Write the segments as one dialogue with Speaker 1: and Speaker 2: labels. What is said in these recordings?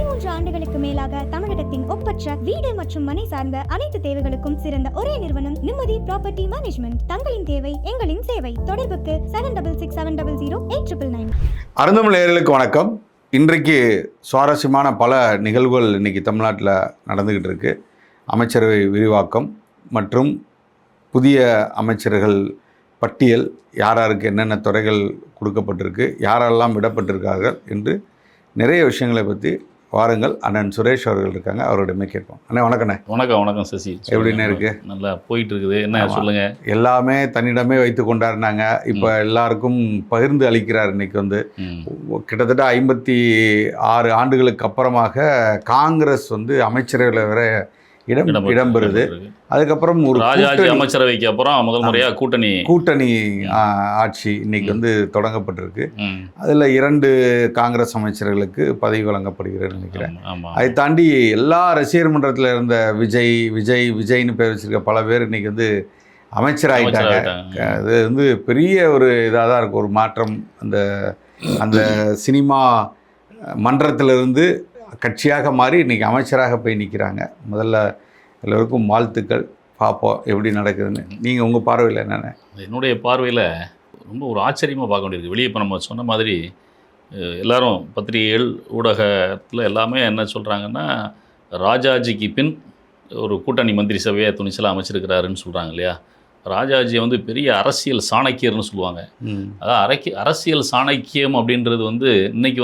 Speaker 1: 13 ஆண்டுகளுக்கு மேலாக தமிழகத்தின் ஒப்பற்ற வீடு மற்றும் மனை சார்ந்த அனைத்து தேவைகளுக்கும் சிறந்த ஒரே நிறுவனம் நிம்மதி ப்ராப்பர்ட்டி மேனேஜ்மெண்ட். தங்களின் தேவை எங்களின் சேவை. தொடர்புக்கு 7667008999.
Speaker 2: அருந்தமிழ் நேயர்களுக்கு வணக்கம். இன்றைக்கு சுவாரஸ்யமான பல நிகழ்வுகள் இன்றைக்கி தமிழ்நாட்டில் நடந்துக்கிட்டு இருக்கு. அமைச்சரவை விரிவாக்கம் மற்றும் புதிய அமைச்சர்கள் பட்டியல், யாராருக்கு என்னென்ன துறைகள் கொடுக்கப்பட்டிருக்கு, யாரெல்லாம் விடப்பட்டிருக்கார்கள் என்று நிறைய விஷயங்களை பற்றி வாருங்கள். அண்ணன் சுரேஷ் அவர்கள் இருக்காங்க, அவரோடமே கேட்போம். அண்ணே வணக்கண்ணே.
Speaker 3: வணக்கம் சசி.
Speaker 2: எப்படின்னு இருக்கு?
Speaker 3: நல்லா போயிட்டு இருக்குது. என்ன சொல்லுங்க?
Speaker 2: எல்லாமே தன்னிடமே வைத்து கொண்டாடினாங்க. இப்போ எல்லாருக்கும் பகிர்ந்து அளிக்கிறார். இன்னைக்கு கிட்டத்தட்ட 56 ஆண்டுகளுக்கு அப்புறமாக காங்கிரஸ் அமைச்சரவையில் வேற இடம்பெறுது. அதுக்கப்புறம் ஒரு
Speaker 3: ராஜாஜி அமைச்சரவைக்கு அப்புறம் முதல் முறையாக
Speaker 2: கூட்டணி ஆட்சி இன்னைக்கு தொடங்கப்பட்டிருக்கு. அதில் 2 காங்கிரஸ் அமைச்சர்களுக்கு பதவி வழங்கப்படுகிறது நினைக்கிறேன். அதை தாண்டி எல்லா ரசிகர் மன்றத்தில் இருந்த விஜய்னு பேர் வச்சிருக்க பல பேர் இன்னைக்கு அமைச்சராகிட்டாங்க. அது பெரிய ஒரு இதாக தான் இருக்கும், ஒரு மாற்றம். அந்த சினிமா மன்றத்திலிருந்து கட்சியாக மாறி இன்றைக்கி அமைச்சராக போய் நிற்கிறாங்க. முதல்ல எல்லோருக்கும் வாழ்த்துக்கள். பார்ப்போம் எப்படி நடக்குதுன்னு. நீங்கள் உங்கள் பார்வையில் என்னென்ன?
Speaker 3: என்னுடைய பார்வையில் ரொம்ப ஒரு ஆச்சரியமாக பார்க்க வேண்டியிருக்கு. வெளியே இப்போ நம்ம சொன்ன மாதிரி எல்லாரும் பத்திரிகைகள் ஊடகத்தில் எல்லாமே என்ன சொல்கிறாங்கன்னா, ராஜாஜிக்கு பின் ஒரு கூட்டணி மந்திரி சபையை துணிச்சலாக அமைச்சிருக்கிறாருன்னு சொல்கிறாங்க இல்லையா. ராஜாஜியை பெரிய அரசியல் சாணக்கியர்னு சொல்லுவாங்க. அதாவது அரசியல் சாணக்கியம் அப்படின்றது இன்னைக்கு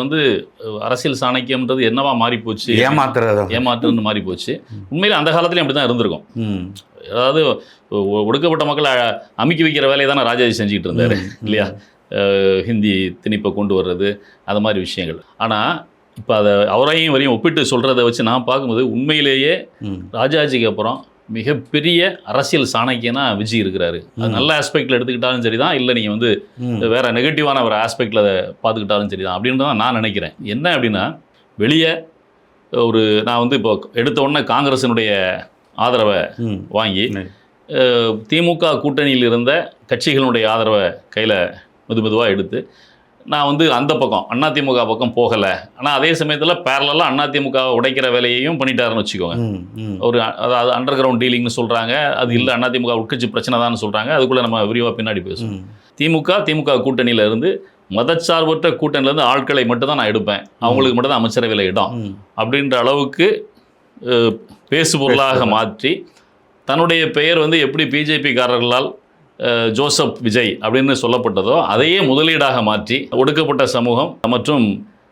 Speaker 3: அரசியல் சாணக்கியம்ன்றது என்னவா மாறிப்போச்சு, ஏமாத்துறதுன்னு மாறிப்போச்சு. உண்மையிலே அந்த காலத்துலேயும் அப்படி தான் இருந்திருக்கும். அதாவது ஒடுக்கப்பட்ட மக்களை அமுக்கி வைக்கிற வேலையை தானே ராஜாஜி செஞ்சுக்கிட்டு இருந்தார் இல்லையா. ஹிந்தி திணிப்பை கொண்டு வர்றது, அது மாதிரி விஷயங்கள். ஆனால் இப்போ அதை அவரையும் வரையும் ஒப்பிட்டு சொல்கிறத வச்சு நான் பார்க்கும்போது உண்மையிலேயே ராஜாஜிக்கு அப்புறம் மிகப்பெரிய அரசியல் சாணக்கியனா விஜய் இருக்கிறாரு. அது நல்ல ஆஸ்பெக்டில் எடுத்துக்கிட்டாலும் சரி தான், இல்லை நீங்கள் வேற நெகட்டிவான ஒரு ஆஸ்பெக்டில் அதை பார்த்துக்கிட்டாலும் சரி தான் அப்படின்றதான் நான் நினைக்கிறேன். என்ன அப்படின்னா, வெளியே நான் இப்போ எடுத்த உடனே காங்கிரஸினுடைய ஆதரவை வாங்கி திமுக கூட்டணியில் இருந்த கட்சிகளுடைய ஆதரவை கையில் மெதுவாக எடுத்து நான் அந்த பக்கம் அதிமுக பக்கம் போகலை. ஆனால் அதே சமயத்தில் பேரலாக அதிமுகவை உடைக்கிற வேலையையும் பண்ணிட்டாருன்னு வச்சுக்கோங்க. அதாவது அண்டர் கிரவுண்ட் டீலிங்னு சொல்கிறாங்க. அது இல்லை, அதிமுக உட்கட்சி பிரச்சனை தான் சொல்கிறாங்க. அதுக்குள்ளே நம்ம விரிவாக பின்னாடி பேசுவோம். திமுக கூட்டணியில் இருந்து மதச்சார்பற்ற கூட்டணியிலேருந்து ஆட்களை மட்டும் தான் நான் எடுப்பேன், அவங்களுக்கு மட்டும் தான் அமைச்சரவையில் இடம் அப்படின்ற அளவுக்கு பேசுபொருளாக மாற்றி தன்னுடைய பெயர் எப்படி பிஜேபிக்காரர்களால் ஜோசப் விஜய் அப்படின்னு சொல்லப்பட்டதோ அதையே முதலீடாக மாற்றி ஒடுக்கப்பட்ட சமூகம் மற்றும்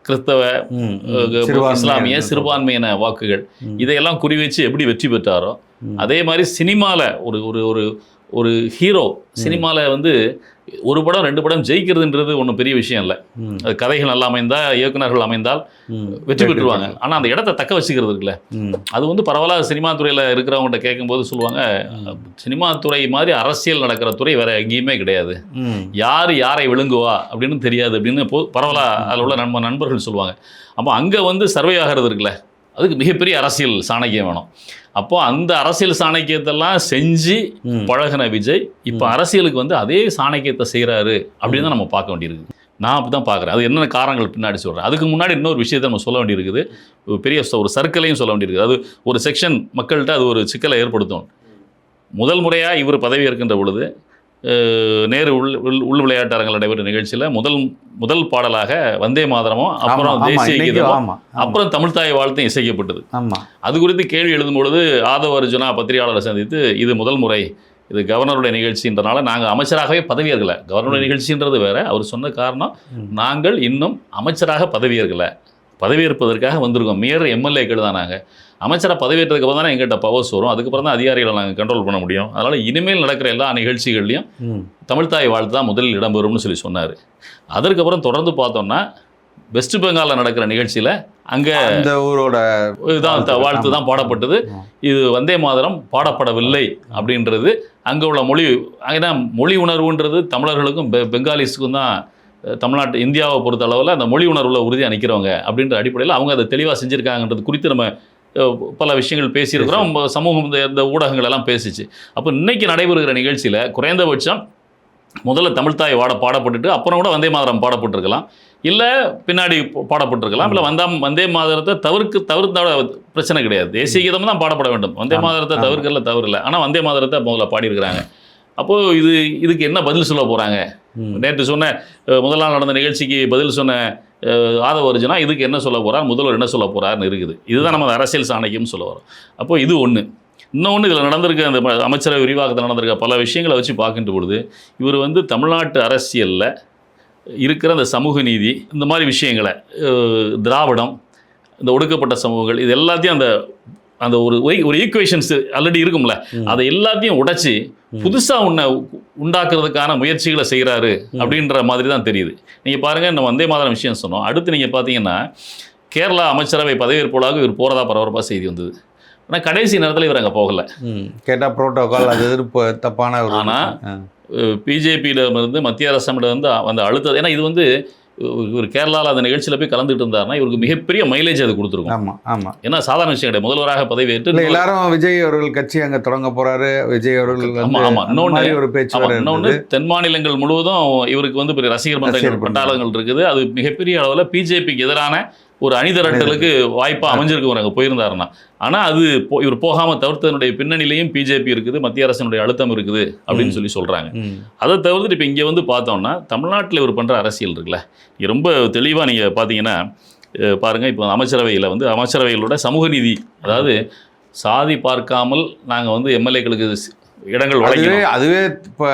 Speaker 3: கிறிஸ்தவ இஸ்லாமிய சிறுபான்மையின வாக்குகள் இதையெல்லாம் குறிவச்சு எப்படி வெற்றி பெற்றாரோ அதே மாதிரி சினிமாவில் ஒரு ஹீரோ சினிமாவில் ஒரு படம் 2 படம் ஜெயிக்கிறதுன்றது ஒன்றும் பெரிய விஷயம் இல்லை. அது கதைகள் நல்லா அமைந்தால், இயக்குநர்கள் அமைந்தால் வெற்றி பெற்றுருவாங்க. ஆனால் அந்த இடத்த தக்க வச்சுக்கிறது இருக்குல்ல, அது பரவலாக சினிமா துறையில் இருக்கிறவங்கள்ட்ட கேட்கும்போது சொல்லுவாங்க, சினிமா துறை மாதிரி அரசியல் நடக்கிற துறை வேற எங்கேயுமே கிடையாது, யாரை விழுங்குவா அப்படின்னு தெரியாது அப்படின்னு பரவலாக அதில் உள்ள நண்பர்கள் சொல்லுவாங்க. அப்போ அங்கே சர்வே ஆகிறது இருக்குல்ல, அதுக்கு மிகப்பெரிய அரசியல் சாணக்கியம் வேணும். அப்போ அந்த அரசியல் சாணக்கியத்தெல்லாம் செஞ்சு பழகின விஜய் இப்போ அரசியலுக்கு அதே சாணக்கியத்தை செய்கிறாரு அப்படின்னு தான் நம்ம பார்க்க வேண்டியிருக்கு. நான் அப்படி தான் பார்க்குறேன். அது என்னென்ன காரணங்கள் பின்னாடி சொல்கிறேன். அதுக்கு முன்னாடி இன்னொரு விஷயத்தை நம்ம சொல்ல வேண்டியிருக்குது. பெரிய ஒரு சர்க்கிளையும் சொல்ல வேண்டியிருக்குது. அது ஒரு செக்ஷன் மக்கள்கிட்ட அது ஒரு சிக்கலை ஏற்படுத்தும். முதல் முறையாக இவர் பதவி ஏற்கின்ற பொழுது நேரு உள் விளையாட்டு அரங்கில் நடைபெற்ற நிகழ்ச்சியில் முதல் பாடலாக வந்தே மாதரமும், அப்புறம் தேசிய கீதமும், அப்புறம் தமிழ்தாய் வாழ்த்தும் இசைக்கப்பட்டது. அது குறித்து கேள்வி எழுதும் பொழுது ஆதவ அர்ஜுனா பத்திரிகையாளரை சந்தித்து, இது முதல் முறை, இது கவர்னருடைய நிகழ்ச்சின்றனால நாங்கள் அமைச்சராகவே பதவியேற்கலை. கவர்னருடைய நிகழ்ச்சின்றது வேற. அவர் சொன்ன காரணம், நாங்கள் இன்னும் அமைச்சராக பதவியேற்கலை, பதவியேற்பதற்காக வந்திருக்கோம். மேயர் எம்எல்ஏக்கள் தான். நாங்கள் அமைச்சராக பதவியேற்றதுக்கு அப்புறம் தானே எங்கிட்ட பவர்ஸ் வரும், அதுக்கப்புறம் தான் அதிகாரிகளை நாங்கள் கண்ட்ரோல் பண்ண முடியும். அதனால் இனிமேல் நடக்கிற எல்லா நிகழ்ச்சிகள்லையும் தமிழ்தாய் வாழ்த்து தான் முதலில் இடம்பெறும்னு சொன்னார். அதற்கப்புறம் தொடர்ந்து பார்த்தோம்னா வெஸ்ட் பெங்காலில் நடக்கிற நிகழ்ச்சியில் அங்கே அந்த ஊரோட இதுதான் வாழ்த்து தான் பாடப்பட்டது. இது வந்தே மாதரம் பாடப்படவில்லை அப்படின்றது அங்கே உள்ள மொழி உணர்வுன்றது தமிழர்களுக்கும் பெங்காலிஸுக்கும் தான் தமிழ்நாட்டு இந்தியாவை பொறுத்த அளவில் அந்த மொழி உணர்வில் உறுதியாக நிற்கிறவங்க அப்படின்ற அடிப்படையில் அவங்க அதை தெளிவாக செஞ்சுருக்காங்கன்றது குறித்து நம்ம பல விஷயங்கள் பேசியிருக்கிறோம். சமூகம் இந்த ஊடகங்கள் எல்லாம் பேசிச்சு. அப்போ இன்றைக்கி நடைபெறுகிற நிகழ்ச்சியில் குறைந்தபட்சம் முதல்ல தமிழ்தாய் பாடப்பட்டுட்டு அப்புறம் கூட வந்தே மாதரம் பாடப்பட்டிருக்கலாம், இல்லை பின்னாடி பாடப்பட்டிருக்கலாம், இல்லை வந்தே மாதரத்தை தவிர்த்த பிரச்சனை கிடையாது. தேசிய கீதம் தான் பாடப்பட வேண்டும், வந்தே மாதரத்தை தவிர்க்கல தவறு இல்லை. ஆனால் வந்தே மாதரத்தை முதல்ல பாடியிருக்கிறாங்க. அப்போது இதுக்கு என்ன பதில் சொல்ல போகிறாங்க? நேற்று சொன்ன முதல் நாள் நடந்த நிகழ்ச்சிக்கு பதில் சொன்ன ஆதவ அர்ஜுனா இதுக்கு என்ன சொல்ல போகிறார், முதல்வர் என்ன சொல்ல போகிறாருன்னு இருக்குது. இதுதான் நம்ம அரசியல் சாணக்கியம்னு சொல்ல வரோம். அப்போது இது ஒன்று. இன்னொன்று இதில் நடந்திருக்க அந்த அமைச்சரவை விரிவாக்கத்தில் நடந்திருக்க பல விஷயங்களை வச்சு பார்க்கின்ற பொழுது இவர் தமிழ்நாட்டு அரசியலில் இருக்கிற அந்த சமூக நீதி, இந்த மாதிரி விஷயங்களை, திராவிடம், இந்த ஒடுக்கப்பட்ட சமூகங்கள், இது எல்லாத்தையும் அந்த ஒரு ஈக்குவேஷன்ஸ் ஆல்ரெடி இருக்கும்ல, அதை எல்லாத்தையும் உடைச்சி புதுசாக உண்டாக்குறதுக்கான முயற்சிகளை செய்கிறாரு அப்படின்ற மாதிரி தான் தெரியுது. நீங்கள் பாருங்கள், நம்ம வந்தே மாதரம் விஷயம் சொன்னோம். அடுத்து நீங்கள் பார்த்தீங்கன்னா கேரளா அமைச்சரவை பதவியேற்போலாக இவர் போகிறதா பரபரப்பாக செய்தி வந்தது. ஆனால் கடைசி நேரத்தில் இவர் அங்கே போகலை. கேட்டால்
Speaker 2: ப்ரோட்டோகால் அது தப்பான.
Speaker 3: ஆனால் பிஜேபியிடமிருந்து மத்திய அரசிடமிருந்து அந்த அழுத்தம், ஏன்னா இது இவர் கேரளாவில் அந்த நிகழ்ச்சியில் போய் கலந்துட்டு இருந்தாருன்னா இவருக்கு மிகப்பெரிய மைலேஜ் அது கொடுத்துருக்கும்.
Speaker 2: ஆமாம் ஆமாம்.
Speaker 3: ஏன்னா சாதாரண விஷயம் கிடையாது. முதல்வராக பதவியேற்று
Speaker 2: எல்லாரும் விஜய் அவர்கள் கட்சி அங்கே தொடங்க போகிறாரு, விஜய் அவர்கள் ஒரு பேச்சு.
Speaker 3: இன்னொன்று தென் மாநிலங்கள் முழுவதும் இவருக்கு பெரிய ரசிகர் மன்றங்கள் பட்டாளங்கள் இருக்குது. அது மிகப்பெரிய அளவில் பிஜேபிக்கு எதிரான ஒரு அணிதிரட்டலுக்கு வாய்ப்பாக அமைஞ்சிருக்கு அங்கே போயிருந்தாருன்னா. ஆனால் அது இவர் போகாமல் தவிர்த்ததனுடைய பின்னணியிலையும் பிஜேபி இருக்குது, மத்திய அரசினுடைய அழுத்தம் இருக்குது அப்படின்னு சொல்கிறாங்க. அதை தவிர்த்துட்டு இப்போ இங்கே பார்த்தோம்னா தமிழ்நாட்டில் இவர் பண்ணுற அரசியல் இருக்குல்ல, ரொம்ப தெளிவாக நீங்கள் பார்த்தீங்கன்னா பாருங்கள். இப்போ அமைச்சரவையில் அமைச்சரவைகளோட சமூக நீதி, அதாவது சாதி பார்க்காமல் நாங்கள் எம்எல்ஏக்களுக்கு இடங்கள் வழங்கணும்,
Speaker 2: அதுவே இப்போ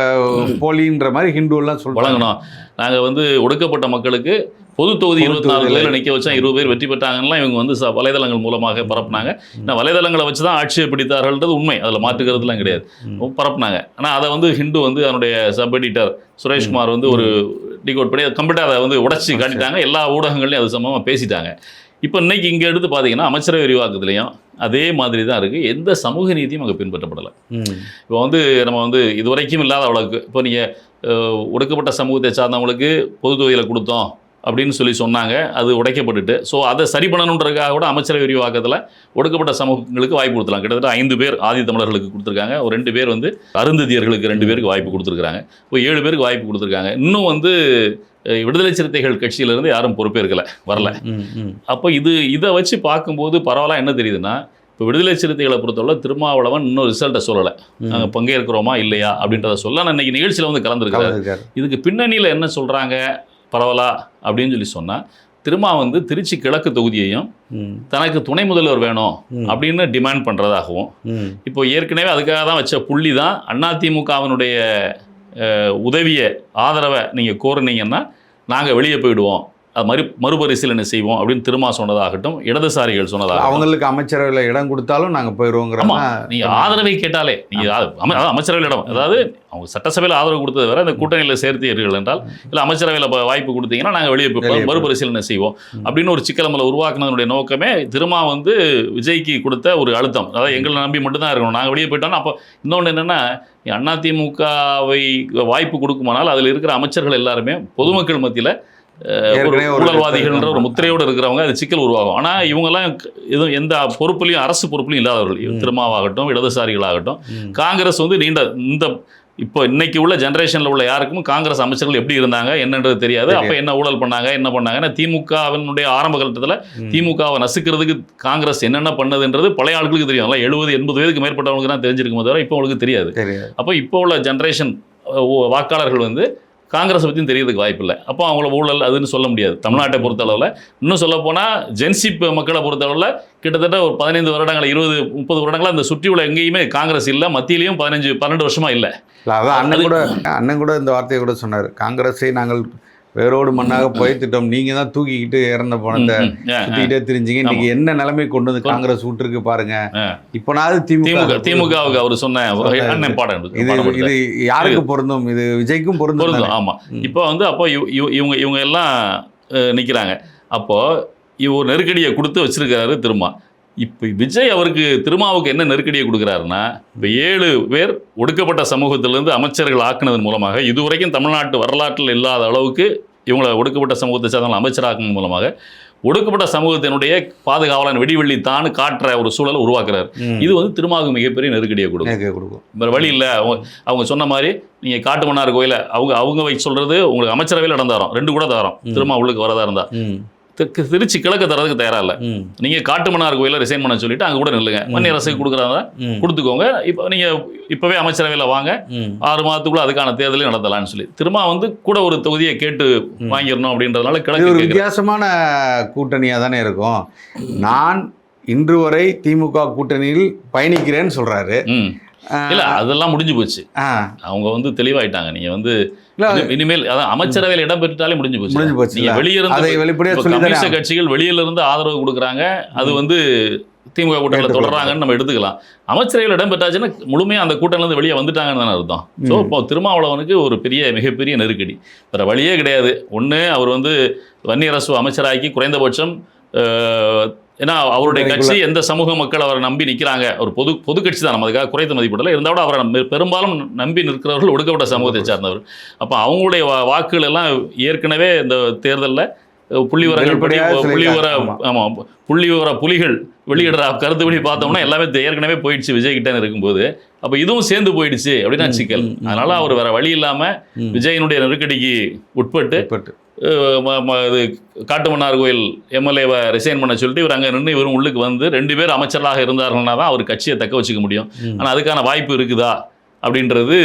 Speaker 2: போலின்ற மாதிரி ஹிந்துவெல்லாம்
Speaker 3: வழங்கணும். நாங்கள் ஒடுக்கப்பட்ட மக்களுக்கு பொது தொகுதி 24 பேர் நிற்க வச்சா 20 பேர் வெற்றி பெற்றாங்கன்னா இவங்க வலைதளங்கள் மூலமாக பரப்புனாங்க. ஏன்னா வலைதளங்களை வச்சு தான் ஆட்சியை பிடித்தார்கள்ன்றது உண்மை, அதில் மாற்றுக்கிறதுலாம் கிடையாது, பரப்புனாங்க. ஆனால் அதை ஹிந்து அதனுடைய சப் எடிட்டர் சுரேஷ்குமார் ஒரு டிகோட் பண்ணி கம்ப்ளீட்டாக அதை உடச்சி காட்டிட்டாங்க. எல்லா ஊடகங்களையும் அது சம்பவமாக பேசிட்டாங்க. இப்போ இன்னைக்கு இங்கே எடுத்து பார்த்தீங்கன்னா அமைச்சரவை விரிவாக்கத்துலேயும் அதே மாதிரி தான் இருக்குது. எந்த சமூக நீதியும் அங்கே பின்பற்றப்படலை. இப்போ நம்ம இதுவரைக்கும் இல்லாத அளவுக்கு இப்போ நீங்கள் ஒடுக்கப்பட்ட சமூகத்தை சார்ந்தவங்களுக்கு பொது தொகுதியில் கொடுத்தோம் அப்படின்னு சொன்னாங்க, அது உடைக்கப்பட்டுட்டு. ஸோ அதை சரி பண்ணணுன்றதுக்காக கூட அமைச்சரவை விரிவாக்கத்தில் ஒடுக்கப்பட்ட சமூகங்களுக்கு வாய்ப்பு கொடுத்துலாம். கிட்டத்தட்ட 5 பேர் ஆதி தமிழர்களுக்கு கொடுத்துருக்காங்க, ஒரு 2 பேர் அருந்ததியர்களுக்கு 2 பேருக்கு வாய்ப்பு கொடுத்துருக்காங்க, இப்போ 7 பேருக்கு வாய்ப்பு கொடுத்துருக்காங்க. இன்னும் விடுதலை சிறுத்தைகள் கட்சியிலேருந்து யாரும் பொறுப்பேற்கலை, வரல. அப்போ இதை வச்சு பார்க்கும்போது பரவாயில்ல. என்ன தெரியுதுன்னா, இப்போ விடுதலை சிறுத்தைகளை பொறுத்தவரை திருமாவளவன் இன்னும் ரிசல்ட்டை சொல்லலை, நாங்கள் பங்கேற்கிறோமா இல்லையா அப்படின்றத சொல்ல. நான் இன்றைக்கி நிகழ்ச்சியில் கலந்துருக்காரு. இதுக்கு பின்னணியில் என்ன சொல்கிறாங்க பரவாயில்ல அப்படின்னு சொன்னால், திருமா திருச்சி கிழக்கு தொகுதியையும் தனக்கு துணை முதல்வர் வேணும் அப்படின்னு டிமாண்ட் பண்ணுறதாகவும், இப்போ ஏற்கனவே அதுக்காக தான் வச்ச புள்ளி தான் அதிமுகவினுடைய உதவியை ஆதரவை நீங்கள் கோருனீங்கன்னா நாங்கள் வெளியே போயிடுவோம், அது மறுபரிசீலனை செய்வோம் அப்படின்னு திருமா சொன்னதாகட்டும், இடதுசாரிகள் சொன்னதாக,
Speaker 2: அவங்களுக்கு அமைச்சரவையில் இடம் கொடுத்தாலும் நாங்கள் போயிடுவோங்கிற.
Speaker 3: நீங்கள் ஆதரவை கேட்டாலே நீங்கள் அமைச்சரவையில் இடம், அதாவது அவங்க சட்டசபையில் ஆதரவு கொடுத்தது வேற, அந்த கூட்டணியில் சேர்த்தீர்கள் என்றால், இல்லை அமைச்சரவையில் வாய்ப்பு கொடுத்தீங்கன்னா நாங்கள் வெளியே போய் மறுபரிசீலனை செய்வோம் அப்படின்னு ஒரு சிக்கலமலை உருவாக்குனதுடைய நோக்கமே திருமா விஜய்க்கு கொடுத்த ஒரு அழுத்தம். அதாவது எங்களை நம்பி மட்டும்தான் இருக்கணும், நாங்கள் வெளியே போயிட்டோம்னா. அப்போ இன்னொன்று என்னென்னா, அதிமுகவை வாய்ப்பு கொடுக்குமானால் அதில் இருக்கிற அமைச்சர்கள் எல்லாருமே பொதுமக்கள் மத்தியில் ஊழல்வாதிகள்ன்ற ஒரு முத்திரையோடு இருக்கிறவங்க, அது சிக்கல் உருவாகும். ஆனால் இவங்கெல்லாம் எதுவும் எந்த பொறுப்புலையும் அரசு பொறுப்புலையும் இல்லாதவர்கள், திருமாவாகட்டும் இடதுசாரிகளாகட்டும். காங்கிரஸ் இந்த இப்போ இன்னைக்கு உள்ள ஜென்ரேஷனில் உள்ள யாருக்கும் காங்கிரஸ் அமைச்சர்கள் எப்படி இருந்தாங்க என்னன்றது தெரியாது. அப்போ என்ன ஊழல் பண்ணாங்க என்ன பண்ணாங்கன்னா, திமுகவினுடைய ஆரம்ப கட்டத்தில் திமுகவை நசுக்கிறதுக்கு காங்கிரஸ் என்னென்ன பண்ணதுன்றது பழைய ஆட்களுக்கு தெரியும். 70-80 வயதுக்கு மேற்பட்டவங்களுக்கு தான் தெரிஞ்சிருக்கும் தவிர இப்போ அவங்களுக்கு தெரியாது. அப்போ இப்போ உள்ள ஜென்ரேஷன் வாக்காளர்கள் காங்கிரஸ் பற்றியும் தெரியறதுக்கு வாய்ப்பு இல்லை. அப்போ அவங்கள ஊழல் அதுன்னு சொல்ல முடியாது தமிழ்நாட்டை பொறுத்தளவில். இன்னும் சொல்லப்போனால் ஜென்சிப் மக்களை பொறுத்தளவில் கிட்டத்தட்ட ஒரு 15 வருடங்கள் 20-30 வருடங்களாக அந்த சுற்றியுள்ள எங்கேயுமே காங்கிரஸ் இல்லை, மத்தியிலையும் 15-12 வருஷமாக இல்லை.
Speaker 2: அதான் அண்ணன் கூட இந்த வார்த்தையை கூட சொன்னார், காங்கிரஸை நாங்கள் வேரோடு மண்ணாக புதைத்துட்டோம், நீங்க தான் தூக்கிக்கிட்டு இறந்த பணத்தை சுத்திக்கிட்டே தெரிஞ்சிங்க, இன்னைக்கு என்ன நிலைமை கொண்டு வந்து காங்கிரஸ் விட்டுருக்கு பாருங்க. இப்போனாவது
Speaker 3: திமுகவுக்கு அவர் சொன்ன பாடம்
Speaker 2: இது யாருக்கு பொருந்தும்? இது விஜய்க்கும் பொருந்தும்.
Speaker 3: ஆமா, இப்போ அப்போ இவங்க எல்லாம் நிற்கிறாங்க. அப்போ ஒரு நெருக்கடியை கொடுத்து வச்சிருக்காரு திருமா. இப்போ விஜய் அவருக்கு திருமாவுக்கு என்ன நெருக்கடியை கொடுக்குறாருன்னா, இப்போ 7 பேர் ஒடுக்கப்பட்ட சமூகத்திலிருந்து அமைச்சர்கள் ஆக்குனதன் மூலமாக இதுவரைக்கும் தமிழ்நாட்டு வரலாற்றில் இல்லாத அளவுக்கு இவங்களை ஒடுக்கப்பட்ட சமூகத்தை சார்ந்த அமைச்சராக்குனது மூலமாக ஒடுக்கப்பட்ட சமூகத்தினுடைய பாதுகாவலன் வெடிவெள்ளி தான் காட்டுற ஒரு சூழலை உருவாக்குறாரு. இது வந்து திருமாவுக்கு மிகப்பெரிய நெருக்கடியை கொடுக்கும். வேறு வழி இல்லை. அவங்க சொன்ன மாதிரி நீங்கள் காட்டுமன்னார் கோயில அவங்க வைக்க சொல்றது உங்களுக்கு அமைச்சரவையில் இடம் தரோம், 2 கூட தரோம் திருமா உள்ளுக்கு வரதா இருந்தா. திருச்சி கிழக்கு தரதுக்கு தயாரா இல்லை. நீங்க காட்டுமன்னார் கோயில ரிசைன் பண்ண சொல்லிட்டு அங்க கூட நில்லுங்க, வன்னியர் அரசுக்கு கொடுக்குறாங்க கொடுத்துக்கோங்க, இப்போ நீங்க இப்பவே அமைச்சரவையில வாங்க, 6 மாதத்துக்குள்ள அதுக்கான தேர்தலையும் நடத்தலாம்னு சொல்லி திருமா வந்து கூட ஒரு தொகுதியை கேட்டு வாங்கிடணும் அப்படின்றதுனால கிழக்கு
Speaker 2: ஒரு வித்தியாசமான கூட்டணியா தானே இருக்கும். நான் இன்று வரை திமுக கூட்டணியில் பயணிக்கிறேன்னு சொல்றாரு.
Speaker 3: இல்ல அதெல்லாம் முடிஞ்சு போச்சு. அவங்க வந்து தெளிவாயிட்டாங்க. நீங்க வந்து இனிமேல் அதான் அமைச்சரவையில் இடம் பெற்றாலே முடிஞ்சு போச்சு. நீங்க வெளியிலிருந்து கட்சிகள் வெளியில இருந்து ஆதரவு கொடுக்குறாங்க, அது வந்து திமுக கூட்டணியில் தொடர்றாங்கன்னு நம்ம எடுத்துக்கலாம். அமைச்சரவையில் இடம் பெற்றாச்சுன்னா முழுமையாக அந்த கூட்டணிலேருந்து வெளியே வந்துட்டாங்கன்னு தானே அர்த்தம். ஸோ இப்போ திருமாவளவனுக்கு ஒரு மிகப்பெரிய நெருக்கடி, வேற வழியே கிடையாது. ஒன்று அவர் வந்து வன்னியர் அரசு அமைச்சராக்கி குறைந்தபட்சம், ஏன்னா அவருடைய கட்சி எந்த சமூக மக்கள் அவரை நம்பி நிற்கிறாங்க, ஒரு பொது கட்சி தான், நம்ம அதுக்காக குறைத்த மதிப்பிடல, இருந்தாலும் அவரை பெரும்பாலும் நம்பி நிற்கிறவர்கள் ஒடுக்கப்பட்ட சமூகத்தை சார்ந்தவர். அப்போ அவங்களுடைய வாக்குகள் எல்லாம் ஏற்கனவே இந்த தேர்தலில் புலிகள் வெளியிடுற கருத்துப்படி பார்த்தோம்னா எல்லாமே ஏற்கனவே போயிடுச்சு விஜய் கிட்டே இருக்கும்போது. அப்போ இதுவும் சேர்ந்து போயிடுச்சு அப்படின்னா சிக்கல். அதனால அவர் வேற வழி இல்லாமல் விஜயினுடைய நெருக்கடிக்கு உட்பட்டு இது காட்டுமன்னார் கோயில் எம்எல்ஏவை ரிசைன் பண்ண சொல்லிட்டு இவர் அங்கே நின்று இவரும் உள்ளுக்கு வந்து 2 பேர் அமைச்சர்களாக இருந்தார்கள்னா தான் அவர் கட்சியை தக்க வச்சுக்க முடியும். ஆனால் அதுக்கான வாய்ப்பு இருக்குதா அப்படின்றது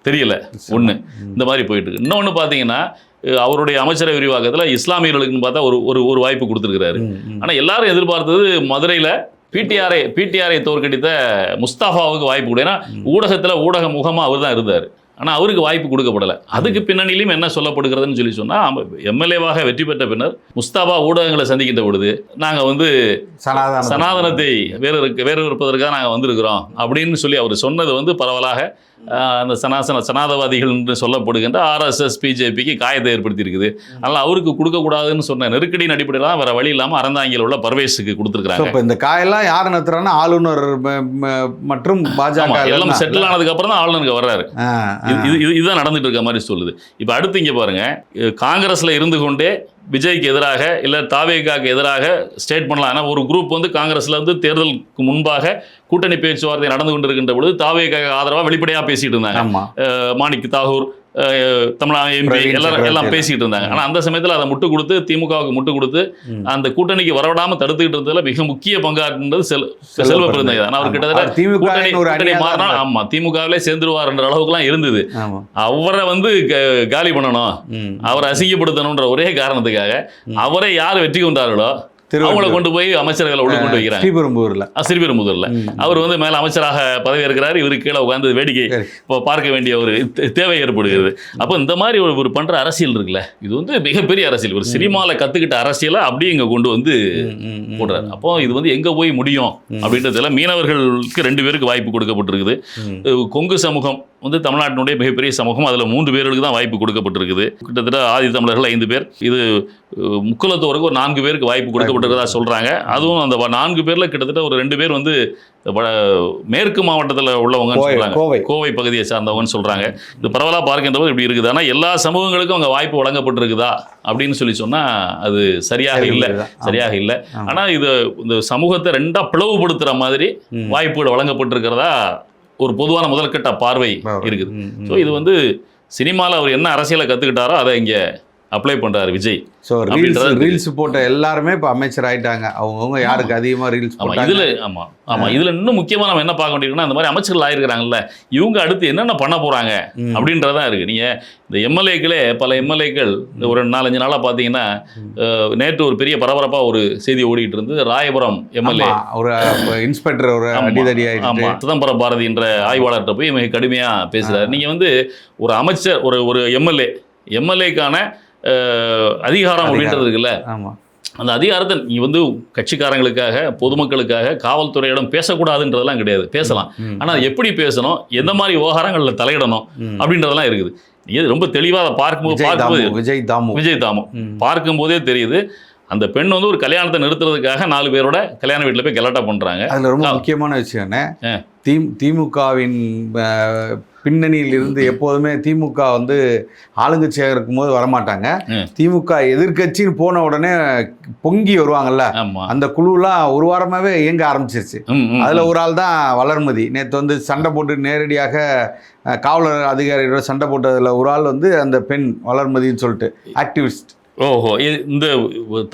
Speaker 3: தெரியல. ஒன்று இந்த மாதிரி போயிட்டு இருக்கு. இன்னொன்று பார்த்தீங்கன்னா அவருடைய அமைச்சரவை விரிவாக்கத்தில் இஸ்லாமியர்களுக்குன்னு பார்த்தா ஒரு வாய்ப்பு கொடுத்துருக்கிறாரு. ஆனால் எல்லாரும் எதிர்பார்த்தது மதுரையில் பிடிஆரை தோற்கடித்த முஸ்தாஃபாவுக்கு வாய்ப்பு கொடு. ஏன்னா ஊடக முகமாக அவர் தான் இருந்தார். ஆனால் அவருக்கு வாய்ப்பு கொடுக்கப்படலை. அதுக்கு பின்னணியிலும் என்ன சொல்லப்படுகிறதுன்னு சொன்னால் எம்எல்ஏவாக வெற்றி பெற்ற பின்னர் முஸ்தாபா ஊடகங்களை சந்திக்கின்ற பொழுது நாங்கள் வந்து சனாதனத்தை வேறு இருப்பதற்காக நாங்கள் வந்திருக்கிறோம் அப்படின்னு சொல்லி அவர் சொன்னது வந்து பரவலாக அந்த சனாதவாதிகள் என்று சொல்லப்படுகின்ற RSS பிஜேபிக்கு காயத்தை ஏற்படுத்தி இருக்குது. அதனால் அவருக்கு கொடுக்கக்கூடாதுன்னு சொன்ன நெருக்கடியின் அடிப்படையில் தான் வேற வழி இல்லாமல் அறந்தாங்கியில் உள்ள பர்வேஸுக்கு கொடுத்துருக்காங்க.
Speaker 2: இப்போ இந்த காயெல்லாம் யார் நடத்துறாங்கன்னா ஆளுநர் மற்றும் பாஜக
Speaker 3: எல்லாம் செட்டில் ஆனதுக்கு அப்புறம் தான் ஆளுநருக்கு வர்றாரு. இதுதான் நடந்துட்டு இருக்க மாதிரி சொல்லுது. இப்போ அடுத்து இங்கே பாருங்க, காங்கிரஸ்ல இருந்து கொண்டே விஜய்க்கு எதிராக இல்லை தாவேகாக்கு எதிராக ஸ்டேட் பண்ணலாம். ஏன்னா ஒரு குரூப் வந்து காங்கிரஸ்ல வந்து தேர்தலுக்கு முன்பாக கூட்டணி பேச்சுவார்த்தை நடந்து கொண்டிருக்கின்ற பொழுது தாவேகாக்கு ஆதரவாக வெளிப்படையாக பேசிட்டு இருந்தாங்க. மாணிக் தாகூர், தமிழ்நாடு எம்பி எல்லாம் பேசிட்டு இருந்தாங்க. ஆனால் அந்த சமயத்தில் அதை முட்டு கொடுத்து திமுகவுக்கு முட்டு கொடுத்து அந்த கூட்டணிக்கு வரவிடாமல் தடுத்துக்கிட்டு இருந்ததுல மிக முக்கிய பங்காற்றுன்றது செல்வ பெருந்தகை தான். அவர் கிட்டத்தட்ட மாறினா திமுகவிலே சேர்ந்துருவார் என்ற அளவுக்குலாம் இருந்தது. அவரை வந்து காலி பண்ணணும், அவரை அசிங்கப்படுத்தணுன்ற ஒரே காரணத்துக்காக அவரை யார் வெற்றி கொண்டார்களோ அவங்கள கொண்டு போய் அமைச்சர்களை உள்ள கொண்டு வைக்கிறாங்க. ஸ்ரீபெரும்புதூர்ல அவர் வந்து மேல அமைச்சராக பதவி இருக்கிறார், இவருக்கு கீழே உட்கார்ந்து வேடிக்கை பார்க்க வேண்டிய ஒரு தேவை ஏற்படுகிறது. அப்போ இந்த மாதிரி ஒரு பண்ற அரசியல் இருக்குல்ல, இது வந்து மிகப்பெரிய அரசியல். ஒரு சினிமாவில் கத்துக்கிட்ட அரசியலை அப்படியே இங்க கொண்டு வந்து போடுறாரு. அப்போ இது வந்து எங்க போய் முடியும் அப்படின்றதுல மீனவர்களுக்கு 2 பேருக்கு வாய்ப்பு கொடுக்கப்பட்டிருக்குது. கொங்கு சமூகம் வந்து தமிழ்நாட்டினுடைய மிகப்பெரிய சமூகம், அதில் 3 பேருக்கு தான் வாய்ப்பு கொடுக்கப்பட்டிருக்குது. கிட்டத்தட்ட ஆதி தமிழர்கள் 5 பேர், இது முக்குலத்தோருக்கு ஒரு 4 பேருக்கு வாய்ப்பு கொடுக்கப்பட்டிருக்கிறதா சொல்கிறாங்க. அதுவும் அந்த 4 பேரில் கிட்டத்தட்ட ஒரு 2 பேர் வந்து மேற்கு மாவட்டத்தில் உள்ளவங்கன்னு சொல்கிறாங்க, கோவை பகுதியை சார்ந்தவங்கன்னு சொல்கிறாங்க. இது பரவலாக பார்க்கின்ற போது இப்படி இருக்குது. ஆனால் எல்லா சமூகங்களுக்கும் அங்கே வாய்ப்பு வழங்கப்பட்டிருக்குதா அப்படின்னு சொன்னால் அது சரியாக இல்லை. ஆனால் இது இந்த சமூகத்தை 2ஆக பிளவுபடுத்துகிற மாதிரி வாய்ப்புகள் வழங்கப்பட்டிருக்கிறதா ஒரு பொதுவான முதல்கட்ட பார்வை இருக்குது. ஸோ இது வந்து சினிமாவில் அவர் என்ன அரசியலை கற்றுக்கிட்டாரோ அதை இங்கே அப்ளை பண்ணுறாரு விஜய்.
Speaker 2: ஸோ ரீல்ஸ் போட்ட எல்லாருமே இப்போ அமைச்சர் ஆகிட்டாங்க. அவங்கவுங்க யாருக்கு அதிகமாக ரீல்ஸ்
Speaker 3: இதில் இன்னும் முக்கியமாக நம்ம என்ன பார்க்க வேண்டியிருக்குன்னா, இந்த மாதிரி அமைச்சர்கள் ஆகிருக்கிறாங்கல்ல, இவங்க அடுத்து என்னென்ன பண்ண போகிறாங்க அப்படின்றதான் இருக்குது. நீங்கள் இந்த எம்எல்ஏக்களே பல எம்எல்ஏக்கள் ஒரு 4-5 நாளாக பார்த்தீங்கன்னா, நேற்று ஒரு பெரிய பரபரப்பாக ஒரு செய்தி ஓடிட்டு இருந்து, ராயபுரம் எம்எல்ஏ ஒரு
Speaker 2: இன்ஸ்பெக்டர் ஒரு அடிதடி ஆகிட்டு
Speaker 3: சிதம்பரம் பாரதி என்ற ஆய்வாளர்கிட்ட போய் மிக கடுமையாக பேசுகிறார். நீங்கள் வந்து ஒரு அமைச்சர் ஒரு எம்எல்ஏக்கான அதிகாரம் அப்படின்றது இருக்குல்ல, அந்த அதிகாரத்தை நீ வந்து கட்சிக்காரங்களுக்காக பொதுமக்களுக்காக காவல்துறையிடம் பேசக்கூடாதுன்றதெல்லாம் கிடையாது, பேசலாம். ஆனால் எப்படி பேசணும், எந்த மாதிரி விவகாரங்களில் தலையிடணும் அப்படின்றதெல்லாம் இருக்குது. நீ ரொம்ப தெளிவாக பார்க்கும்போது விஜய் தாமு பார்க்கும்போதே தெரியுது. அந்த பெண் வந்து ஒரு கல்யாணத்தை நிறுத்துறதுக்காக 4 பேரோட கல்யாண வீட்டில் போய் கலாட்டா பண்ணுறாங்க.
Speaker 2: அதில் ரொம்ப முக்கியமான விஷயம்னே, திமுகவின் பின்னணியில் இருந்து எப்போதுமே திமுக வந்து ஆளுங்கட்சியாக இருக்கும்போது வரமாட்டாங்க. திமுக எதிர்கட்சின்னு போன உடனே பொங்கி வருவாங்கல்ல, அந்த குழுலாம் ஒரு வாரமாகவே இயங்க ஆரம்பிச்சிருச்சு. அதில் ஒரு ஆள் தான் வளர்மதி. நேற்று வந்து சண்டை போட்டு நேரடியாக காவலர் அதிகாரியோட சண்டை போட்டதில் ஒரு ஆள் வந்து அந்த பெண் வளர்மதின்னு சொல்லிட்டு ஆக்டிவிஸ்ட்.
Speaker 3: ஓஹோ, இந்த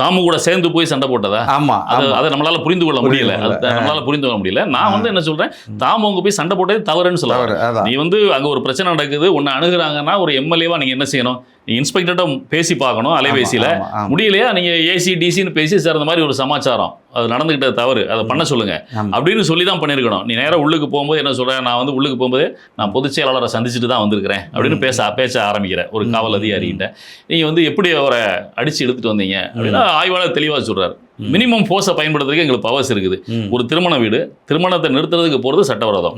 Speaker 3: தாமு கூட சேர்ந்து போய் சண்டை போட்டதா?
Speaker 2: ஆமா,
Speaker 3: அதை நம்மளால புரிந்து கொள்ள முடியல. நம்மளால புரிந்து கொள்ள முடியல. நான் வந்து என்ன சொல்றேன், தாமு அங்க போய் சண்டை போட்டது தவறுன்னு சொல்ல. நீ வந்து அங்க ஒரு பிரச்சனை நடக்குது, உன்னை அணுகுறாங்கன்னா ஒரு எம்எல்ஏவா நீங்க என்ன செய்யணும்? இன்ஸ்பெக்டர்கிட்ட பேசி பார்க்கணும் அலைபேசியில். முடியலையா நீங்கள் ஏசிடிசின்னு பேசி சார் இந்த மாதிரி ஒரு சமாச்சாரம் அது நடந்துக்கிட்ட தவறு, அதை பண்ண சொல்லுங்க அப்படின்னு சொல்லி தான் பண்ணியிருக்கணும். நீ நேராக உள்ளுக்கு போகும்போது என்ன சொல்கிறேன், நான் வந்து உள்ளுக்கு போகும்போது நான் பொதுச் செயலாளரை சந்திச்சுட்டு தான் வந்திருக்கிறேன் அப்படின்னு பேச ஆரம்பிக்கிறேன் ஒரு காவல் அதிகாரிகிட்ட. நீங்கள் வந்து எப்படி அவரை அடித்து எடுத்துகிட்டு வந்தீங்க அப்படின்னா ஆய்வாளர் தெளிவாக சொல்கிறார். மினிமம் ஃபோர்ஸை பயன்படுத்துறதுக்கு எங்களுக்கு பவர்ஸ் இருக்குது. ஒரு திருமண வீடு, திருமணத்தை நிறுத்துறதுக்கு போகிறது சட்டவிரோதம்.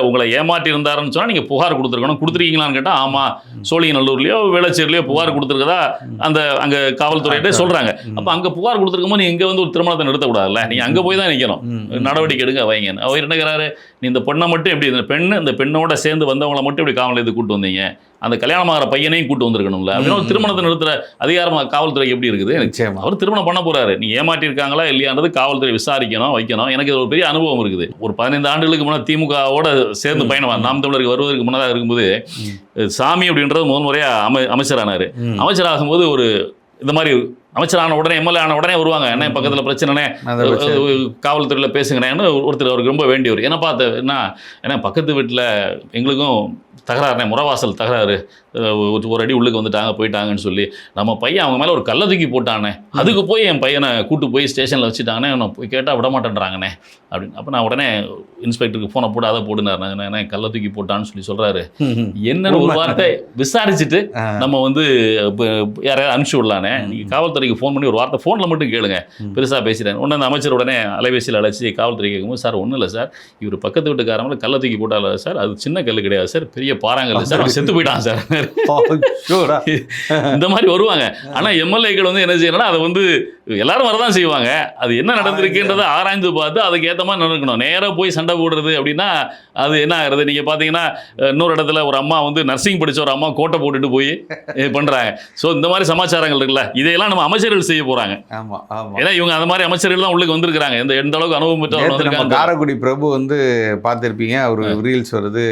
Speaker 3: உங்களை ஏமாற்றி இருந்தாருன்னு சொன்னால் நீங்கள் புகார் கொடுத்துருக்கணும். கொடுத்துருக்கீங்களான்னு கேட்டால் ஆமாம், சோழிங்கநல்லூர்லையோ வேளச்சேரிலையோ புகார் கொடுத்துருக்கதா அங்கே காவல்துறையிட்டே சொல்கிறாங்க. அப்போ அங்கே புகார் கொடுத்துருக்கும்போது நீ இங்கே வந்து ஒரு திருமணத்தை நிறுத்தக்கூடாதுல்ல, நீங்கள் அங்கே போய் தான் நிற்கணும், நடவடிக்கை எடுங்க வைங்கன்னு. அவர் என்னங்கிறாரு, நீ இந்த பெண்ணை மட்டும் எப்படி, இந்த பெண்ணோட சேர்ந்து வந்தவங்களை மட்டும் இப்படி காவல் நிலையத்துக்கு கூட்டு வந்தீங்க, அந்த கல்யாணமாகிற பையனையும் கூட்டு வந்திருக்கணும்ல அப்படின்னு. ஒரு திருமணத்தை நிறுத்துற அதிகாரமாக காவல்துறை எப்படி இருக்குது? அவர் திருமணம் பண்ண போறாரு, நீ ஏமாற்றி இருக்காங்களா இல்லையான்றது காவல்துறை விசாரிக்கணும், வைக்கணும். எனக்கு இது ஒரு பெரிய அனுபவம் இருக்குது. ஒரு 15 ஆண்டுகளுக்கு முன்னாடி திமுகவோட சேர்ந்து பயணம் நாம் தமிழருக்கு வருவதற்கு முன்னதாக இருக்கும்போது சாமி அப்படின்றது முதல் முறையாக அமைச்சரானார். அமைச்சராகும்போது ஒரு இந்த மாதிரி அமைச்சரான உடனே எம்எல்ஏ ஆன உடனே வருவாங்க, என்ன பக்கத்தில் பிரச்சனை, காவல்துறையில் பேசுங்கண்ணேன்னு ஒருத்தர் அவருக்கு ரொம்ப வேண்டியவர். என்ன பார்த்து ஏன்னா பக்கத்து வீட்டில் எங்களுக்கும் தகராறுனே, முறவாசல் தகராறு, ஒரு அடி உள்ளுக்கு வந்துட்டாங்க போயிட்டாங்கன்னு சொல்லி நம்ம பையன் அவங்க மேலே ஒரு கல்லை தூக்கி போட்டானே, அதுக்கு போய் என் பையனை கூட்டு போய் ஸ்டேஷனில் வச்சுட்டாங்கன்னே, நான் போய் கேட்டால் விட மாட்டேன்றாங்கண்ணே அப்படின்னு. அப்போ நான் உடனே இன்ஸ்பெக்டருக்கு ஃபோனை போட்டு அதை போடுனாரு, என்ன கல்லை தூக்கி போட்டான்னு சொல்லி சொல்கிறாரு. என்னன்னு ஒரு வார்த்தை விசாரிச்சுட்டு நம்ம வந்து யாரையாவது அனுப்பிச்சி விடலானே, நீங்கள் காவல்துறைக்கு ஃபோன் பண்ணி ஒரு வார்த்தை ஃபோனில் மட்டும் கேளுங்க, பெருசாக பேசிட்டேன். உடனே அந்த அமைச்சர் உடனே அலைபேசியில் அழைச்சி காவல்துறை கேட்கும்போது, சார் ஒன்றும் இல்லை சார், இவர் பக்கத்து வீட்டுக்காரங்களை கல்லை தூக்கி போட்டால சார், அது சின்ன கல் கிடையாது சார், பெரிய பாறாங்கல் சார், செத்து போயிட்டான் சார். இந்த மாதிரி வருவாங்க. ஆனா எம்எல்ஏக்கள் வந்து என்ன செய்யணும்னா அதை வந்து எல்லாரும் வரதான் செய்வாங்க. அது என்ன நடந்திருக்குன்றதை ஆராய்ந்து பார்த்து அதுக்கு ஏற்ற மாதிரி நடக்கணும். நேராக போய் சண்டை போடுறது அப்படின்னா அது என்ன ஆகுறது? நீங்க பாத்தீங்கன்னா இன்னொரு இடத்துல ஒரு அம்மா வந்து நர்சிங் படிச்ச ஒரு அம்மா கோட்டை போட்டுட்டு போய் பண்றாங்க. ஸோ இந்த மாதிரி சமாச்சாரங்கள் இருக்குல்ல, இதையெல்லாம் நம்ம அமைச்சர்கள் செய்ய போறாங்க. ஏன்னா இவங்க அந்த மாதிரி அமைச்சர்கள் தான் உள்ளுக்கு வந்திருக்காங்க. எந்த அளவுக்கு அனுபவம் பெற்றவங்க.
Speaker 2: காரைக்குடி பிரபு வந்து பார்த்திருப்பீங்க, அவர் ரீல்ஸ் வருது,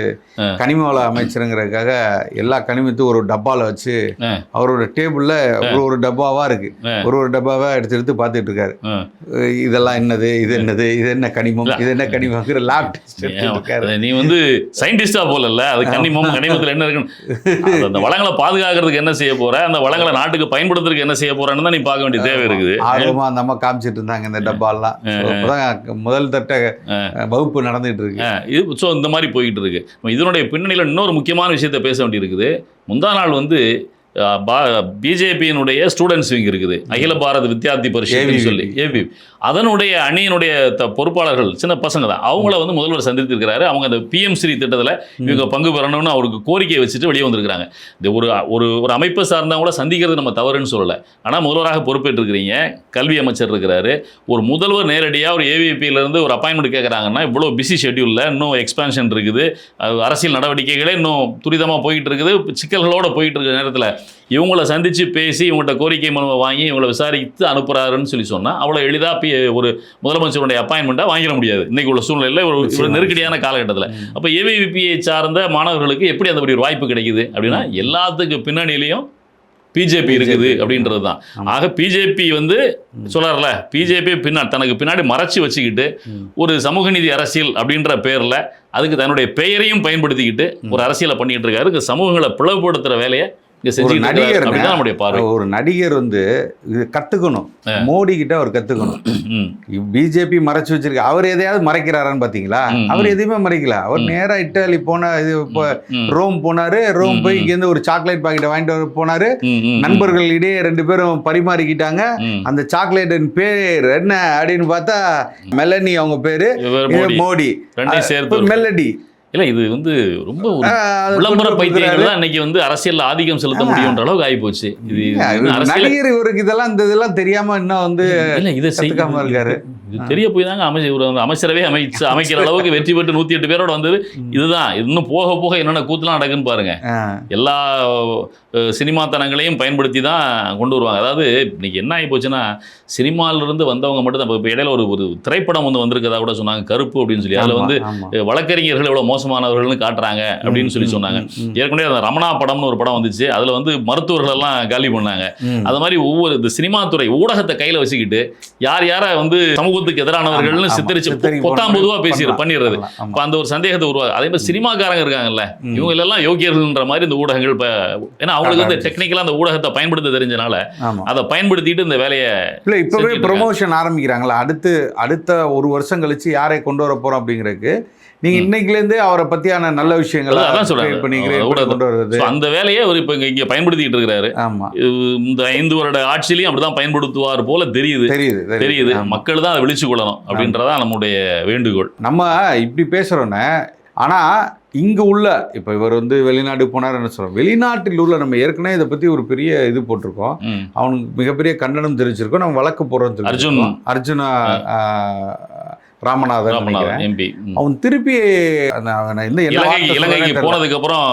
Speaker 2: கனிம வள அமைச்சருங்கிறதுக்காக எல்லா கனிமத்தையும் ஒரு டப்பாவில் வச்சு அவரோட டேபிள்ல ஒரு டப்பாவா இருக்கு, ஒரு டப்பாவா எடுத்து பார்த்துட்டு இருக்காரு. இதெல்லாம் என்னது, இது என்னது, இது என்ன கனிமம், இது என்ன கனிமங்கிற லேப் டெஸ்ட் இருக்காரு.
Speaker 3: நீ வந்து சயின்டிஸ்டா போலல்ல, அது கனிமத்தில் என்ன இருக்குன்னு அந்த வளங்களை பாதுகாக்கிறதுக்கு என்ன செய்ய போற, அந்த வளங்களை நாட்டுக்கு பயன்படுத்துறதுக்கு என்ன செய்ய போறன்னு தான் நீ பார்க்க வேண்டிய தேவை இருக்குது.
Speaker 2: ஆர்வமா அந்த அம்மா காமிச்சிட்டு இருந்தாங்க இந்த டப்பாலாம். முதல் தட்ட வகுப்பு நடந்துட்டு இருக்கு.
Speaker 3: ஸோ இந்த மாதிரி போயிட்டு இருக்கு. இதனுடைய பின்னணியில் இன்னொரு முக்கியமான விஷயத்தை பேச வேண்டியிருக்குது. முந்தா நாள் வந்து பிஜேபியினுடைய ஸ்டூடெண்ட்ஸ் விங் இருக்குது, அகில பாரத் வித்யார்த்தி பரிஷத்னு சொல்லி ஏபி, அதனுடைய அணியினுடைய பொறுப்பாளர்கள் சின்ன பசங்க தான். அவங்கள வந்து முதல்வர் சந்தித்திருக்கிறாரு. அவங்க அந்த பிஎம் ஸ்ரீ திட்டத்தில் இவங்க பங்கு பெறணும்னு அவருக்கு கோரிக்கையை வச்சுட்டு வெளியே வந்திருக்கிறாங்க. இந்த ஒரு அமைப்பை சார்ந்தவங்கள சந்திக்கிறது நம்ம தவறுன்னு சொல்லலை. ஆனால் முதல்வராக பொறுப்பேற்றிருக்கிறீங்க, கல்வி அமைச்சர் இருக்கிறாரு. ஒரு முதல்வர் நேரடியாக ஒரு ஏவிபியிலேருந்து ஒரு அப்பாயின்மெண்ட் கேட்குறாங்கன்னா இவ்வளோ பிஸி ஷெட்யூலில் இன்னும் எக்ஸ்பான்ஷன் இருக்குது, அரசியல் நடவடிக்கைகளே இன்னும் துரிதமாக போயிட்டு இருக்குது, சிக்கல்களோடு போயிட்டு இருக்கிற நேரத்தில் இவங்கள சந்தித்து பேசி இவங்கள்ட்ட கோரிக்கை மனுவை வாங்கி இவங்களை விசாரித்து அனுப்புகிறாருன்னு சொல்லி சொன்னால் அவ்வளோ எளிதாக ஒரு முதலமைச்சருடைய அப்பாயின்மெண்ட்டாக வாங்கிட முடியாது இன்றைக்கு உள்ள சூழ்நிலையில், ஒரு நெருக்கடியான காலகட்டத்தில். அப்போ ஏவிபியை சார்ந்த மாணவர்களுக்கு எப்படி அந்த ஒரு வாய்ப்பு கிடைக்குது அப்படின்னா எல்லாத்துக்கு பின்னணியிலையும் பிஜேபி இருக்குது அப்படின்றது தான். ஆக பிஜேபி வந்து சொல்றாருல, பிஜேபி தனக்கு பின்னாடி மறைச்சி வச்சுக்கிட்டு ஒரு சமூக நீதி அரசியல் அப்படின்ற பேரில் அதுக்கு தன்னுடைய பெயரையும் பயன்படுத்திக்கிட்டு ஒரு அரசியலை பண்ணிட்டு இருக்காரு. சமூகங்களை பிளவுபடுத்துகிற வேலையை
Speaker 2: ஒரு நடிகர் வந்து இது கத்துக்கணும், மோடி கிட்ட அவர் கத்துக்கணும். பிஜேபி மறைச்சு வச்சிருக்க, அவர் எதையாவது மறைக்கிறாரான்னு பாத்தீங்களா? அவர் எதையுமே மறைக்கல. அவர் நேரா இட்டாலி போன இது ரோம் போனாரு. ரோம் போய் இங்க இருந்து ஒரு சாக்லேட் பாக்கெட் வாங்கிட்டு போனாரு. நண்பர்கள் இடையே 2 பேரும் பரிமாறிக்கிட்டாங்க. அந்த சாக்லேட்டின் பேர் என்ன அப்படின்னு பார்த்தா மெலனி, அவங்க பேரு மோடி, மெலடி.
Speaker 3: இல்லை இது வந்து ரொம்ப ஒரு
Speaker 2: அது
Speaker 3: விளம்பர
Speaker 2: கொண்டு
Speaker 3: பைத்தியங்கள்
Speaker 2: கொடுக்குறாரு.
Speaker 3: தான் இன்னைக்கு வந்து அரசியல் ஆதிக்கம் செலுத்த முடியுன்ற அளவுக்கு ஆகிப்போச்சு. இது அரசியல்
Speaker 2: நடிகர் இவருக்கு இதெல்லாம் இந்த இதெல்லாம் தெரியாம இன்னும் வந்து
Speaker 3: இல்லை இதை
Speaker 2: கத்துக்காம இருக்காரு.
Speaker 3: இது தெரிய போய் தாங்க அமைச்சரவே அமைக்கிற அளவுக்கு வெற்றி பெற்று 108 பேரோட வந்தது. இதுதான் இன்னும் போக போக என்னென்ன கூத்துலாம் நடக்குன்னு பாருங்க. எல்லா சினிமாத்தனங்களையும் பயன்படுத்தி தான் கொண்டு வருவாங்க. அதாவது இன்னைக்கு என்ன ஆகி போச்சுன்னா சினிமாவிலிருந்து வந்தவங்க மட்டும் தான். இப்போ இடையில ஒரு திரைப்படம் வந்து வந்திருக்கதா கூட சொன்னாங்க, கருப்பு அப்படின்னு சொல்லி. அதில் வந்து வழக்கறிஞர்கள் எவ்வளோ மோசமானவர்கள்னு காட்டுறாங்க அப்படின்னு சொல்லி சொன்னாங்க. ஏற்கனவே அந்த ரமணா படம்னு ஒரு படம் வந்துச்சு, அதில் வந்து மருத்துவர்கள் எல்லாம் காலி பண்ணாங்க. அது மாதிரி ஒவ்வொரு இந்த சினிமா துறை ஊடகத்தை கையில் வச்சுக்கிட்டு யார் யாரை வந்து சமூகத்துக்கு எதிரானவர்கள்னு சித்தரிச்சு பொத்தாம் பொதுவாக பண்ணிடுறது. இப்போ அந்த ஒரு சந்தேகத்தை உருவாங்க. அதே மாதிரி சினிமாக்காரங்க இருக்காங்கல்ல, இவங்க எல்லாம் யோக்கியர்கள்ன்ற மாதிரி இந்த ஊடகங்கள் இப்போ, ஏன்னா அவங்களுக்கு வந்து டெக்னிக்கலாக அந்த ஊடகத்தை பயன்படுத்த தெரிஞ்சனால அதை பயன்படுத்திட்டு இந்த வேலையை
Speaker 2: இப்பவே ப்ரொமோஷன் ஆரம்பிக்கிறாங்களா, அடுத்த ஒரு வருஷம் கழிச்சு யாரை கொண்டு வர போறோம் அப்படிங்கிறதுக்கு நீங்க இன்னைக்குலேருந்தே அவரை பத்தியான நல்ல விஷயங்கள்
Speaker 3: அதான் சொல்றாங்க. அந்த வேலையை அவர் இப்போ இங்க பயன்படுத்திட்டு இருக்கிறாரு. ஆமா, இந்த 5 வருட ஆட்சியிலையும் அப்படிதான் பயன்படுத்துவார் போல தெரியுது. மக்கள் தான் அதை விழிச்சு கொள்ளணும் அப்படின்றதான் நம்முடைய வேண்டுகோள்.
Speaker 2: நம்ம இப்படி பேசுறோன்னே, ஆனா இங்க உள்ள இப்போ இவர் வந்து வெளிநாடு போனார் என்ன சொல்றோம், வெளிநாட்டில் உள்ள நம்ம ஏற்கனவே இதை பத்தி ஒரு பெரிய இது போட்டிருக்கோம், அவனுக்கு மிகப்பெரிய கண்டனம் தெரிவிச்சிருக்கோம், நம்ம வழக்கு போடுறோம். அர்ஜுனா ராமநாதன்
Speaker 3: எம்பி
Speaker 2: அவன் திருப்பி
Speaker 3: இலங்கைக்கு போனதுக்கு அப்புறம்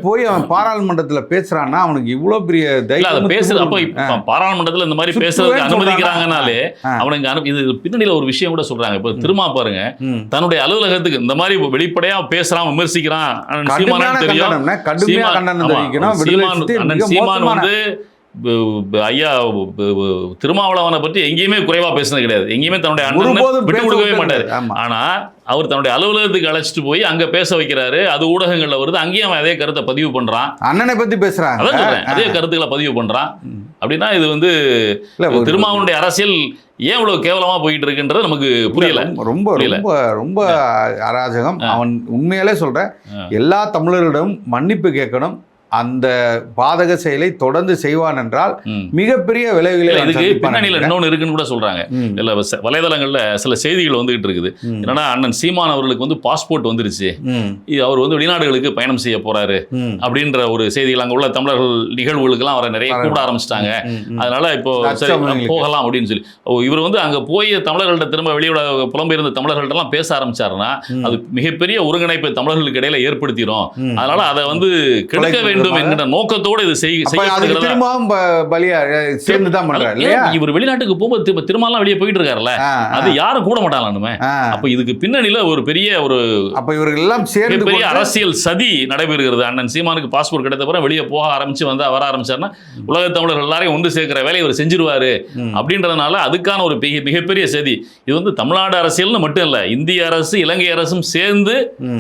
Speaker 2: போய் அவன் பாராளுமன்றத்துல பேசுறான்னா அவனுக்கு இவ்வளவு பெரிய தைரியம்
Speaker 3: பேசுறது. அப்ப பாராளுமன்றத்துல இந்த மாதிரி பேசுறதுக்கு அனுமதிக்கிறாங்கனாலே அவனுக்கு இது பின்னணியில ஒரு விஷயம் கூட சொல்றாங்க. இப்ப திரும்ப பாருங்க, தன்னுடைய அலுவலகத்துக்கு இந்த மாதிரி வெளிப்படையா பேசுறான், விமர்சிக்கிறான், சீமான் வந்து ஐயா திருமாவளவனை பற்றி எங்கேயுமே குறைவா பேசுனது கிடையாது. எங்கேயுமே தன்னுடைய அண்ணன் விட்டு கொடுக்கவே மாட்டாரு. ஆனா அவர் தன்னுடைய அலுவலகத்துக்கு அழைச்சிட்டு போய் அங்க பேச வைக்கிறாரு. அது ஊடகங்கள்ல வருது, அங்கேயும் அவன் அதே கருத்தை பதிவு பண்றான்.
Speaker 2: அண்ணனை பத்தி பேசுறான்,
Speaker 3: அதே கருத்துக்களை பதிவு பண்றான். அப்படின்னா இது வந்து திருமாவனுடைய அரசியல் ஏன் இவ்வளவு கேவலமா போயிட்டு இருக்குன்றது நமக்கு புரியல.
Speaker 2: ரொம்ப ரொம்ப ரொம்ப அராஜகம். அவன் உண்மையாலே சொல்ற, எல்லா தமிழர்களிடம் மன்னிப்பு கேட்கணும். அந்த பாதக செயலை தொடர்ந்து செய்வான் என்றால் மிகப்பெரிய விளைவுகளை
Speaker 3: இதுக்கு பின்னணியில் இன்னொன்று இருக்குன்னு கூட சொல்றாங்க. இல்ல வலைதளங்கள்ல சில செய்திகள் வந்துகிட்டு இருக்குது. என்னன்னா, அண்ணன் சீமான் அவர்களுக்கு வந்து பாஸ்போர்ட் வந்துருச்சு, அவர் வந்து வெளிநாடுகளுக்கு பயணம் செய்ய போறாரு அப்படின்ற ஒரு செய்திகள் அங்க உள்ள தமிழர்கள் நிகழ்வுகளுக்கெல்லாம் அவரை நிறைய கூட ஆரம்பிச்சிட்டாங்க. அதனால இப்போ போகலாம் அப்படின்னு சொல்லி இவர் வந்து அங்க போய் தமிழர்கள்ட்ட திரும்ப வெளியோட புலம்பெயர்ந்த தமிழர்கள்ட்ட எல்லாம் பேச ஆரம்பிச்சாருன்னா அது மிகப்பெரிய ஒருங்கிணைப்பை தமிழர்களுக்கு இடையில ஏற்படுத்திடும். அதனால அதை வந்து கெடுக்க வேண்டும் என்கிற நோக்கத்தோடு இது இவர் வெளிநாட்டுக்கு போகும்போது திருமாலாம் வெளியே போயிட்டு இருக்காருல்ல, அது யாரும் கூட மாட்டாங்க. அப்ப இதுக்கு பின்னணியில ஒரு பெரிய பெரிய அரசியல் சதி நடைபெறுகிறது. அண்ணன் சீமானுக்கு பாஸ்போர்ட் கிடைத்த பிறகு வெளியே போக ஆரம்பிச்சு வர ஆரம்பிச்சாருன்னா உலக தமிழர்கள் எல்லாரையும் ஒன்று சேர்க்கிற வேலையை இவர் செஞ்சிருவாரு அப்படின்றதுனால அதுக்கான ஒரு மிகப்பெரிய சதி. இது வந்து தமிழ்நாடு அரசியல்னு மட்டும் இல்ல, இந்திய அரசு இலங்கை அரசும் சேர்ந்து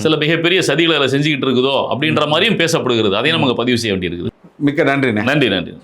Speaker 3: சில மிகப்பெரிய சதிகளை செஞ்சுக்கிட்டு இருக்குதோ அப்படின்ற மாதிரியும் பேசப்படுகிறது. அதையும் நமக்கு பதிவு செய்ய வேண்டியிருக்குது.
Speaker 2: மிக்க நன்றி.
Speaker 3: நன்றி.